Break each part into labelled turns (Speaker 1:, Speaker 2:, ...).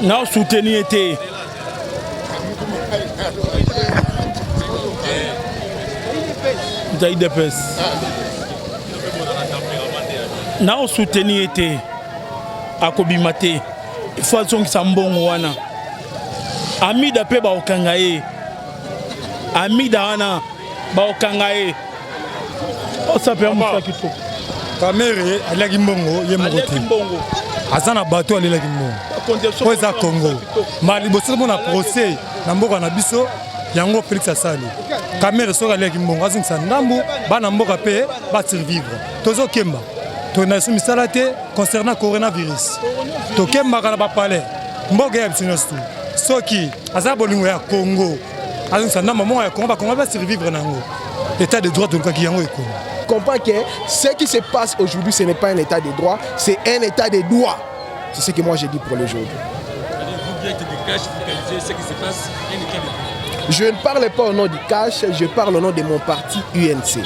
Speaker 1: Non, soutenir été. Non, soutenir été. À Kobimate. Il faut que ça bon wana. Ami d'après Baokangae. Ami d'Ana Baokangae. Oh, ça peut me qu'il faut.
Speaker 2: Kamere, elle a Gimbongo, il y a mon côté. Azana bateau, elle a Gimbongo. Poza Congo. Mali, vous savez, on a procès. Namboka Nabiso, Yango Félix Assali. Kamere, sera elle a Gimbongo. Azin Sandambo, Banamboka paye, va survivre. Tozo Kemba. Ton a soumis salaté concernant le coronavirus. To Kemba, on va parler. Mboga ya Bsinostu. Soki, Azabolingo ya Congo. Azin Sandambo, on va survivre Nango. L'état de droit de Kakiyango est Congo.
Speaker 3: Comprends que ce qui se passe aujourd'hui, ce n'est pas un état de droit, c'est un état de droit. C'est ce que moi j'ai dit pour aujourd'hui. Je ne parle pas au nom du cash, je parle au nom de mon parti UNC.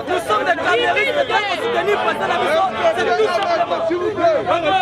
Speaker 4: Nous sommes des caméristes, qui soutenir pour ça la maison. C'est tout simplement. S'il vous plaît. Maman,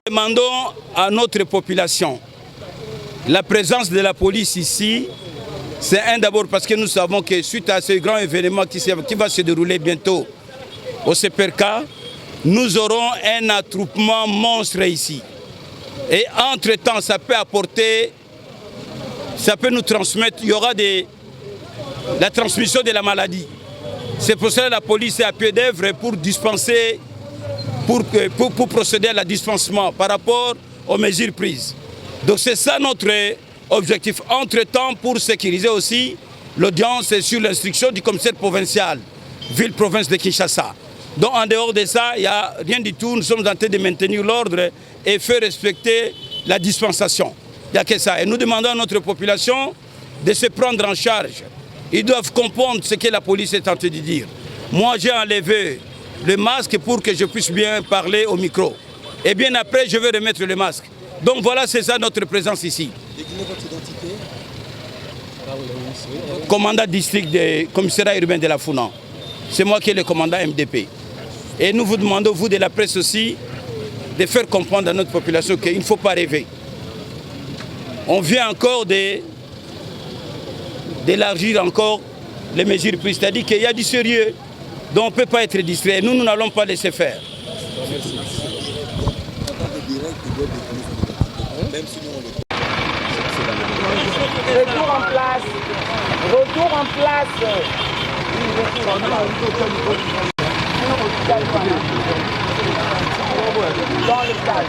Speaker 5: Demandons à notre population la présence de la police ici. C'est d'abord parce que nous savons que suite à ce grand événement qui va se dérouler bientôt au CPRK, nous aurons un attroupement monstre ici. Et entre-temps, ça peut apporter, ça peut nous transmettre, il y aura la transmission de la maladie. C'est pour cela que la police est à pied d'œuvre pour dispenser, pour procéder à la dispensement par rapport aux mesures prises. Donc c'est ça notre objectif. Entre-temps, pour sécuriser aussi l'audience sur l'instruction du commissaire provincial, ville-province de Kinshasa. Donc en dehors de ça, il n'y a rien du tout. Nous sommes en train de maintenir l'ordre et faire respecter la dispensation. Il n'y a que ça. Et nous demandons à notre population de se prendre en charge. Ils doivent comprendre ce que la police est en train de dire. Moi, j'ai enlevé le masque pour que je puisse bien parler au micro. Et bien après, je vais remettre le masque. Donc voilà, c'est ça notre présence ici.
Speaker 6: Déclinez votre identité.
Speaker 5: Commandant district du commissariat urbain de la Founan. C'est moi qui est le commandant MDP. Et nous vous demandons, vous de la presse aussi, de faire comprendre à notre population qu'il ne faut pas rêver. On vient encore d'élargir encore les mesures prises. C'est-à-dire qu'il y a du sérieux, donc on ne peut pas être distrait. Nous n'allons pas laisser faire.
Speaker 7: Retour en place. Retour en place. Dans le stade.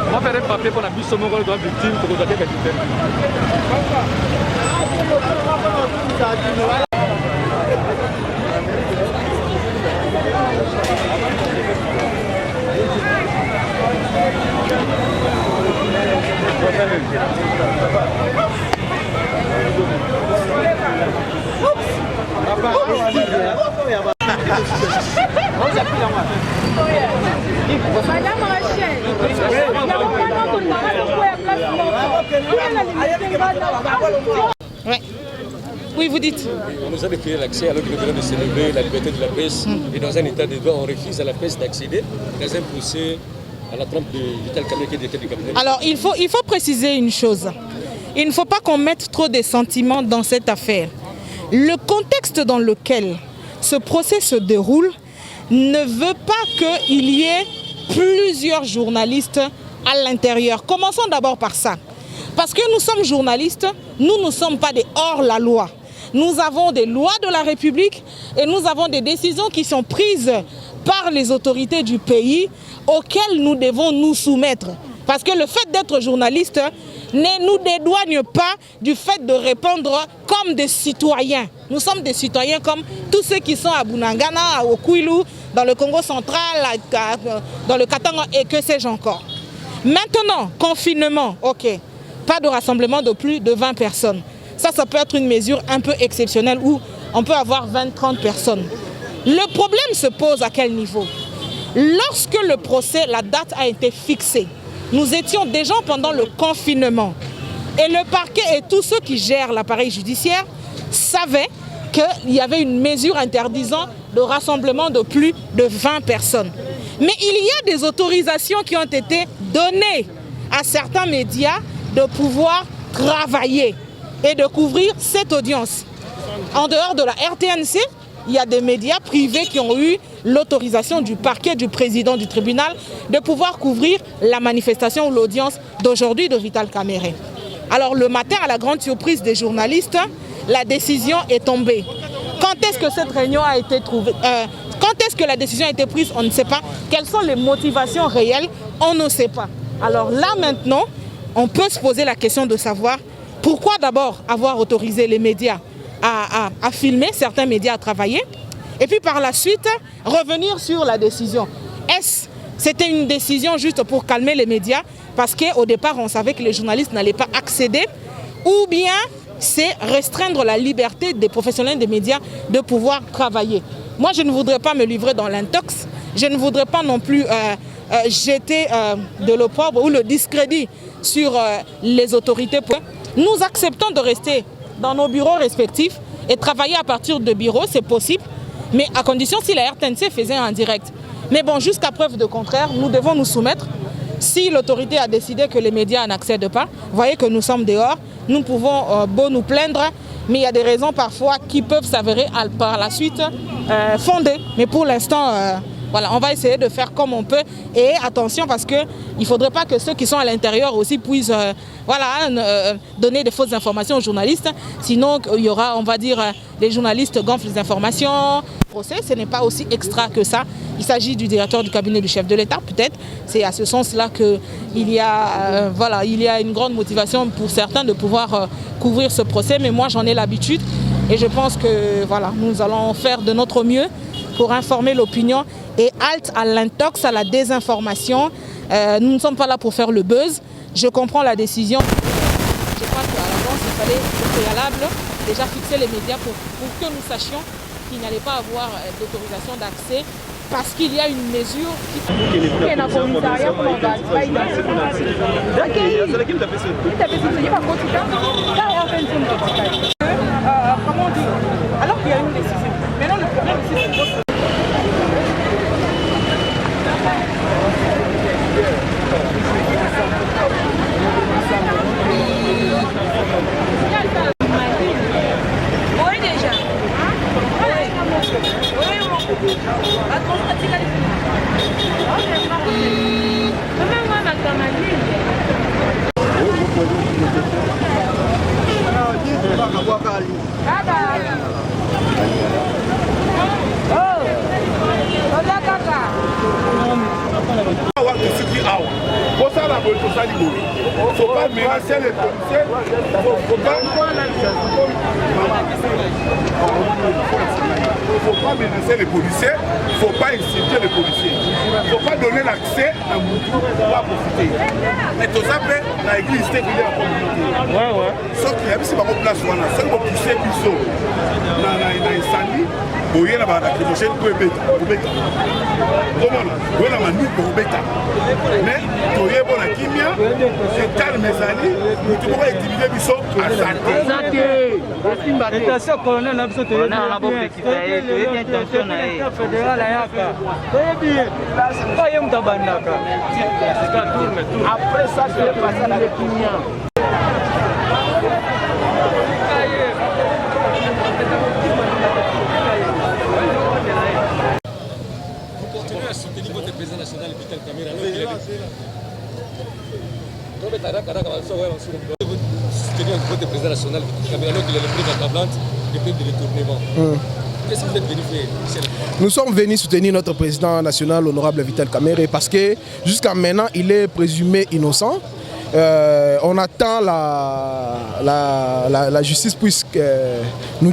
Speaker 8: On va faire un papier pour la bus au Mongol de la victime pour vous donner
Speaker 4: Madame Rachel,
Speaker 9: oui, vous dites.
Speaker 8: On nous a défilé l'accès alors que nous venons de célébrer la liberté de la presse. Et dans un état de droit, on refuse à la presse d'accéder dans un procès à la trompe de Vital Kamerhe qui est détenu du cabinet.
Speaker 9: Alors, il faut préciser une chose. Il ne faut pas qu'on mette trop de sentiments dans cette affaire. Le contexte dans lequel ce procès se déroule ne veut pas qu'il y ait plusieurs journalistes à l'intérieur. Commençons d'abord par ça. Parce que nous sommes journalistes, nous ne sommes pas des hors-la-loi. Nous avons des lois de la République et nous avons des décisions qui sont prises par les autorités du pays auxquelles nous devons nous soumettre. Parce que le fait d'être journaliste ne nous dédouane pas du fait de répondre comme des citoyens. Nous sommes des citoyens comme tous ceux qui sont à Bunagana, au Kwilu, dans le Congo central, dans le Katanga et que sais-je encore. Maintenant, confinement, ok. Pas de rassemblement de plus de 20 personnes. Ça peut être une mesure un peu exceptionnelle où on peut avoir 20-30 personnes. Le problème se pose à quel niveau? Lorsque le procès, la date a été fixée, nous étions déjà pendant le confinement. Et le parquet et tous ceux qui gèrent l'appareil judiciaire savaient qu'il y avait une mesure interdisant le rassemblement de plus de 20 personnes. Mais il y a des autorisations qui ont été données à certains médias de pouvoir travailler et de couvrir cette audience. En dehors de la RTNC, il y a des médias privés qui ont eu l'autorisation du parquet, du président du tribunal, de pouvoir couvrir la manifestation ou l'audience d'aujourd'hui de Vital Kamerhe. Alors le matin, à la grande surprise des journalistes, la décision est tombée. Quand est-ce que cette réunion a été trouvée quand est-ce que la décision a été prise? On ne sait pas. Quelles sont les motivations réelles? On ne sait pas. Alors là maintenant, on peut se poser la question de savoir pourquoi d'abord avoir autorisé les médias à filmer, certains médias à travailler, et puis par la suite revenir sur la décision. Est-ce c'était une décision juste pour calmer les médias parce qu'au départ on savait que les journalistes n'allaient pas accéder, ou bien c'est restreindre la liberté des professionnels des médias de pouvoir travailler? Moi je ne voudrais pas me livrer dans l'intox, je ne voudrais pas non plus jeter de l'opprobre ou le discrédit sur les autorités. Nous acceptons de rester dans nos bureaux respectifs et travailler à partir de bureaux, c'est possible, mais à condition si la RTNC faisait en direct. Mais bon, jusqu'à preuve de contraire, nous devons nous soumettre. Si l'autorité a décidé que les médias n'accèdent pas, vous voyez que nous sommes dehors, nous pouvons beau nous plaindre, mais il y a des raisons parfois qui peuvent s'avérer par la suite fondées. Mais pour l'instant, voilà, on va essayer de faire comme on peut. Et attention parce qu'il ne faudrait pas que ceux qui sont à l'intérieur aussi puissent donner des fausses informations aux journalistes. Sinon, il y aura, on va dire, les journalistes gonflent les informations. Procès, ce n'est pas aussi extra que ça. Il s'agit du directeur du cabinet du chef de l'État, peut-être. C'est à ce sens-là qu'il y a, il y a une grande motivation pour certains de pouvoir couvrir ce procès. Mais moi, j'en ai l'habitude. Et je pense que voilà, nous allons faire de notre mieux pour informer l'opinion et halte à l'intox, à la désinformation. Nous ne sommes pas là pour faire le buzz. Je comprends la décision. Je crois qu'à l'avance, il fallait au préalable déjà fixer les médias pour que nous sachions qu'il n'allait pas avoir d'autorisation d'accès parce qu'il y a une mesure comment dire? Alors qu'il y a une décision. Maintenant, le problème ici, c'est oui déjà.
Speaker 6: Faut pas menacer les policiers, faut pas menacer les policiers, faut pas insulter les policiers, faut pas donner l'accès à Moutou pour pouvoir profiter. Mais tout ça fait la église qui est en communauté. Sauf qu'il y a aussi beaucoup de place où on a ça pour pousser plus haut. Dans l'incendie, il y a la lacrymogène pour bêta. Comment là? Il y a la manute pour bêta. Mais il y a la kimia, c'est calme ezali, nous devons intimider biso à santé.
Speaker 10: Attention colonel na biso te na bobe kitaye to intention na ye fédéral ayaka. Toyebi pas yem tabandaka. Après ça je vais passer à la kimia.
Speaker 8: Vous continuez à soutenir votre président national Vital Kamerhe. Soutenir votre président national alors qu'il est le président tablante depuis le retournement. Qu'est-ce que vous êtes venu faire?
Speaker 3: Nous sommes venus soutenir notre président national, l'honorable Vital Kamerhe, parce que jusqu'à maintenant, il est présumé innocent. On attend la justice puisse nous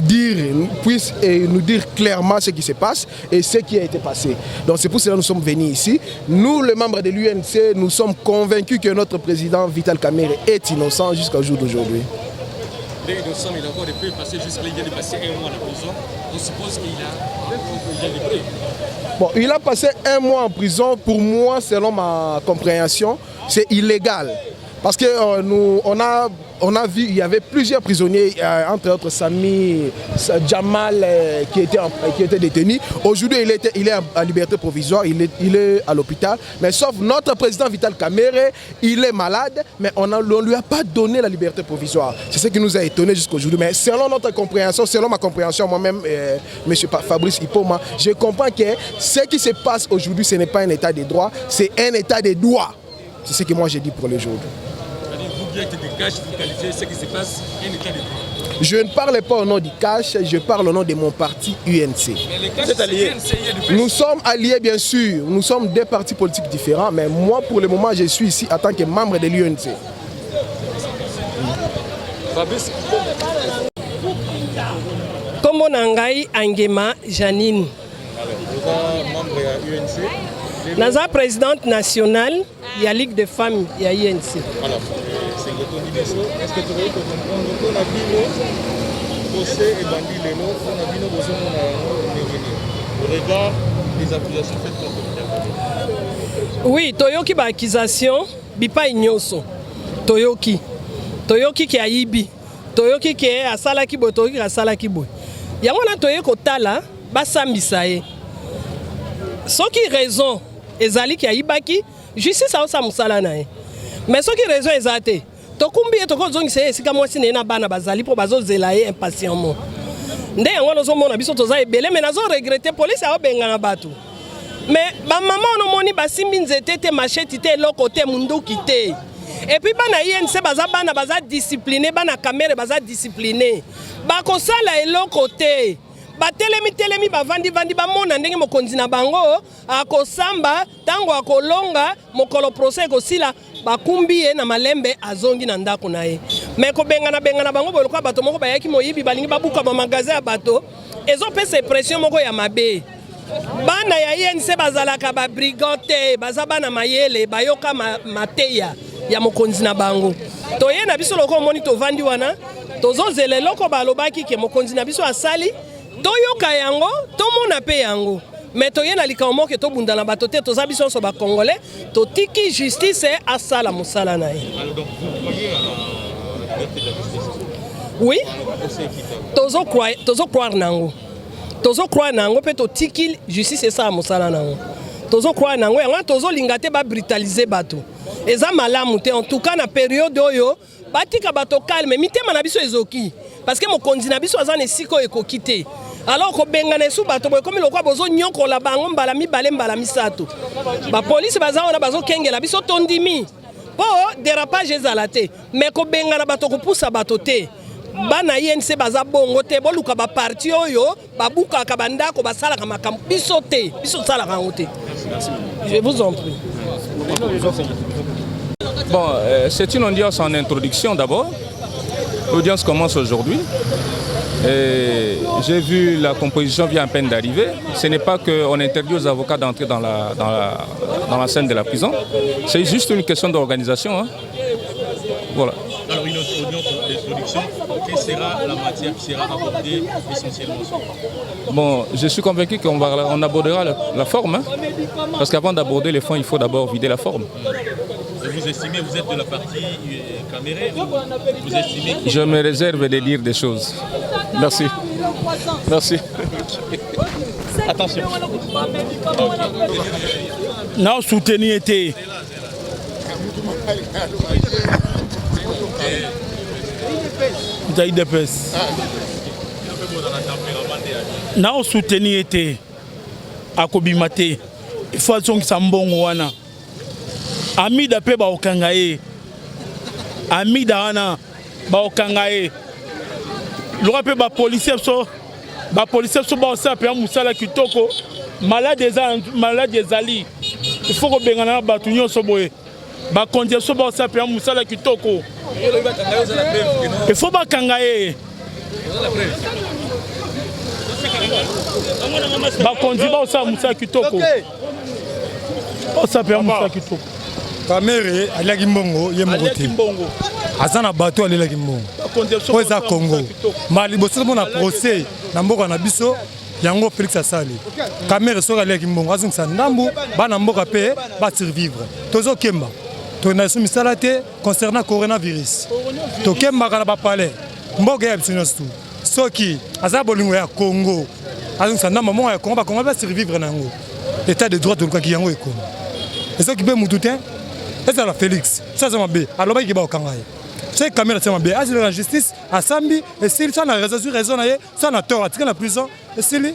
Speaker 3: dire clairement ce qui se passe et ce qui a été passé. Donc c'est pour cela que nous sommes venus ici. Nous, les membres de l'UNC, nous sommes convaincus que notre président Vital Kamerhe est innocent jusqu'au jour d'aujourd'hui.
Speaker 8: Il est innocent, il a encore des preuves passées jusqu'à là, il vient de passer 1 mois à la prison. On suppose qu'il a des preuves.
Speaker 3: Bon, il a passé 1 mois en prison. Pour moi, selon ma compréhension, c'est illégal. Parce qu'on on a vu, il y avait plusieurs prisonniers, entre autres Sami, Jamal, qui était détenu. Aujourd'hui, il est en liberté provisoire, il est à l'hôpital. Mais sauf notre président Vital Kamerhe, il est malade, mais on ne lui a pas donné la liberté provisoire. C'est ce qui nous a étonné jusqu'aujourd'hui. Mais selon notre compréhension, selon ma compréhension, moi-même, M. Fabrice Ipoma, je comprends que ce qui se passe aujourd'hui, ce n'est pas un état de droit, c'est un état de droit. C'est ce que moi j'ai dit pour le jour.
Speaker 8: Vous qui êtes des cash, vous qualifiez ce qui se passe un état de droit.
Speaker 3: Je ne parle pas au nom du cash, je parle au nom de mon parti UNC.
Speaker 8: Vous êtes alliés?
Speaker 3: Nous sommes alliés bien sûr, nous sommes deux partis politiques différents, mais moi pour le moment je suis ici en tant que membre de l'UNC.
Speaker 8: Fabrice.
Speaker 11: Comme Nangai Angema Janine.
Speaker 8: Vous êtes membre de l'UNC?
Speaker 11: Naza présidente nationale de la Ligue des femmes de l'INC.
Speaker 8: Est-ce que tu veux comprendre qu'on a dit procès et bandit les noms, on a dit au regard des accusations faites contre
Speaker 11: Oui, Toyoki ba accusation, bipa ignoso. Toyoki qui a ibi. Toyoki qui est à Salakibo, Toyoki à Salakibo. Yamona Toyoko Tala, basambisa ye. Ce qui raison, ezali ki aibaki, justice a osa musala na ye. Mais ce qui raison ezate, tokumbi etoko zongise esika mwasi na bana bazali po bazo zelaye impatiemment. Nde yango lozo mona biso toza ebele mais nazo regretter police a obenga na batu. Mais ba maman no moni basimbi nzete te machette te eloko te munduki te. Et puis bana INC baza bana baza discipliné, bana kamere baza discipliné. Bako sala eloko te. Telemi bavandi bamona ndenge mokonzi na bango akosamba tango akolonga mokolo procès kosila bakumbi ye na malembe azongi na ndako na ye. Mais ko benga na bango boloko bato moko bayaki moyibi balingi babuka ba magasin ya bato ezo pesa pression moko ya mabe. Bana ya INC bazalaka ba brigante baza bana mayele bayoka mateya ya mokonzi na bango. Toye na biso loko moni to vandi wana tozo zele loko balobaki ke mokonzi na biso asali toyoka yango tomona pe yango mais toyena likamo ke tobunda na bato te toza biso so ba congolais to tiki justice asala musala na ye.
Speaker 8: Alors donc vous croyez à la liberté de la justice?
Speaker 11: Oui. Tozo croire nango. Tozo croire nango pe to tiki justice esa musala nango. Tozo croire nango yango tozo lingate ba brutaliser bato. Eza malamu te en tout cas na période oyo batika bato calme mitema na biso ezoki parce que mokonzi na biso azana siko ekokite. Alors ko bengana su bato boy comme lokwa bozo nyoko la bango mbala mibale mbala misato. Ba police baza ona bazo kengela biso tondimi. Po dérapage ezalate mais ko bengana bato ko poussa bato te. Bana INC baza bongo te boluka ba parti oyo babuka ka bandako basala ka makambo biso te biso sala ka ngote. Je vous en prie.
Speaker 12: Bon, c'est une audience en introduction d'abord. L'audience commence aujourd'hui. J'ai vu la composition vient à peine d'arriver. Ce n'est pas qu'on interdit aux avocats d'entrer dans la scène de la prison. C'est juste une question d'organisation. Hein. Voilà.
Speaker 8: Alors une audience d'introduction, quelle sera la matière qui sera abordée essentiellement?
Speaker 12: Bon, je suis convaincu qu'on abordera la forme. Hein, parce qu'avant d'aborder les fonds, il faut d'abord vider la forme.
Speaker 8: Vous estimez, vous êtes de la partie Kamerhe, vous estimez...
Speaker 12: Je me réserve de dire des choses. Merci. Merci.
Speaker 8: Attention.
Speaker 1: Non, soutenir été. Non, soutenir été. Akobimate. Il faut que ça mbongo wana. Amida pe ba okangaye. Amida wana ba okangaye. Lora pe ba policier so ba osa pe musala kitoko malade ezali. Il faut que bengana batu nyonso boye. Ba kondia so ba osa pe musala kitoko. Il faut ba kangaye. Ba kondia ba osa musala kitoko. Osa pe musala kitoko.
Speaker 2: Kamerhe alaki mbongo ye moko te aza na bato alelaki mbongo po eza Congo ma liboso mona procès na mboka na biso yango Félix asali Kamerhe soki alelaki mbongo azongisa ndambu bana mboka mpe basurvivre tozokemba tokenda lisusu misala te concernant coronavirus tokembaka na bapale mboka ya biso nyonso tu soki aza bolingo ya Congo azongisa ndamba moko ya Congo bakongo basurvivre na yango état de droit tolukaki yango ekoma esoki mpe mutu te ezala Félix so aza mabe alobaki baokanga ye soki kamera tia mabe azilaka na justice asambi esili so na raison sur raison na ye so na tort atika na prison esili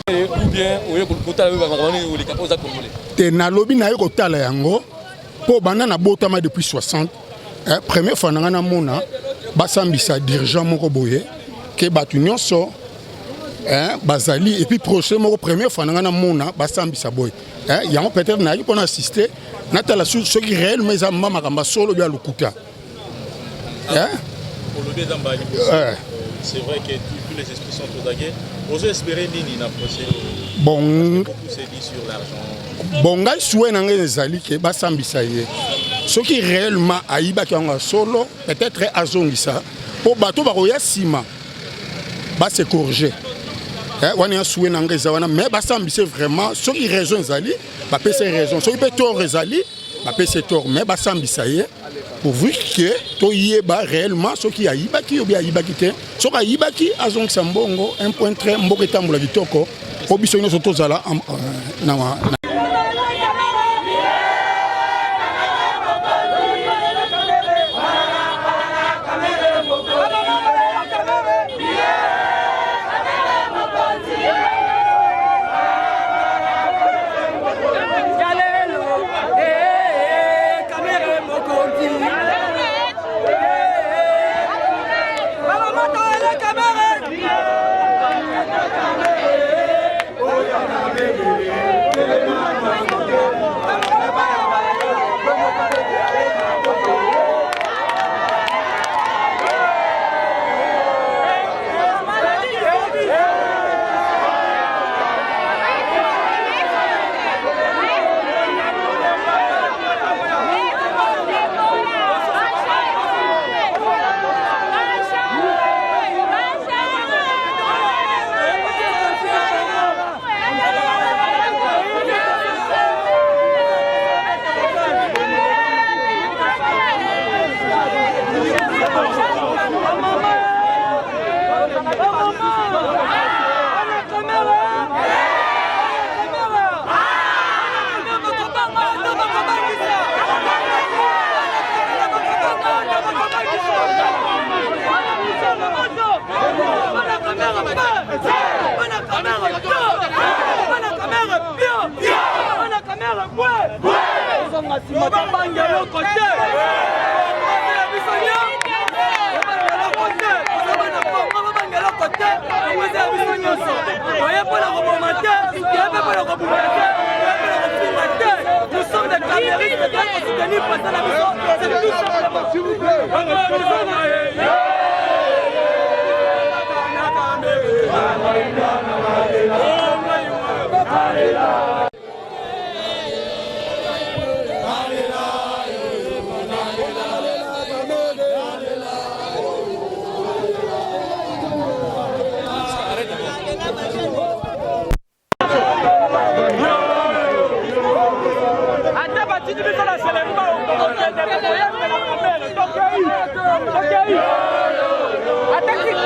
Speaker 8: ou bien
Speaker 13: te nalobi na ye kotala yango mpo banda na botama depuis 60 première fois nanga namona basambisa dirigeant moko boye ke bato nyonso bazali et puis projet moko première fois nanga namona basambisa boye yango peut-être nayi mpona assister natala soki réellement eza makambo solo bya lokuta
Speaker 8: c'est vrai que tous les esprits sont aux aguets. Vous espérez nini na procès?
Speaker 13: Bon,
Speaker 8: beaucoup se dit sur l'argent.
Speaker 13: Bon, ngai souhait nanga ezali ke basambisa ye. Soki réellement ayiba ki anga solo, peut-être azongisa. Po bato bakoya sima. Ba se corriger. Wana ya souhait nanga ezawana mais basambisa vraiment soki raison ezali, ba pese raison. Soki pe tort ezali, ba pese tort mais basambisa ye. Pourvu que toyeba réellement ce qui a yibaki ou bien yibaki te ce qui a yibaki azong sambongo un point très mboka tambola vitoko obiso nyoso tozala na
Speaker 4: nous sommes des caméristes, soutenir passer la maison, c'est tout simplement. S'il vous plaît.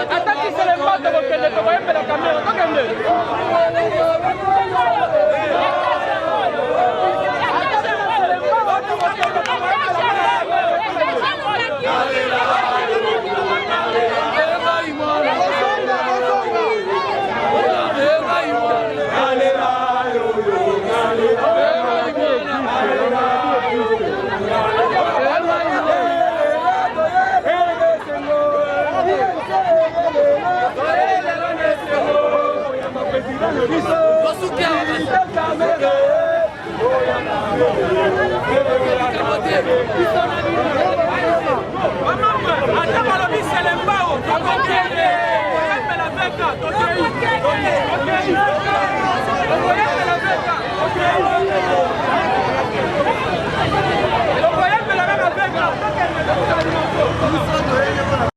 Speaker 10: Attaque sur les mains de vos kende, vous voyez la caméra,
Speaker 4: Attends,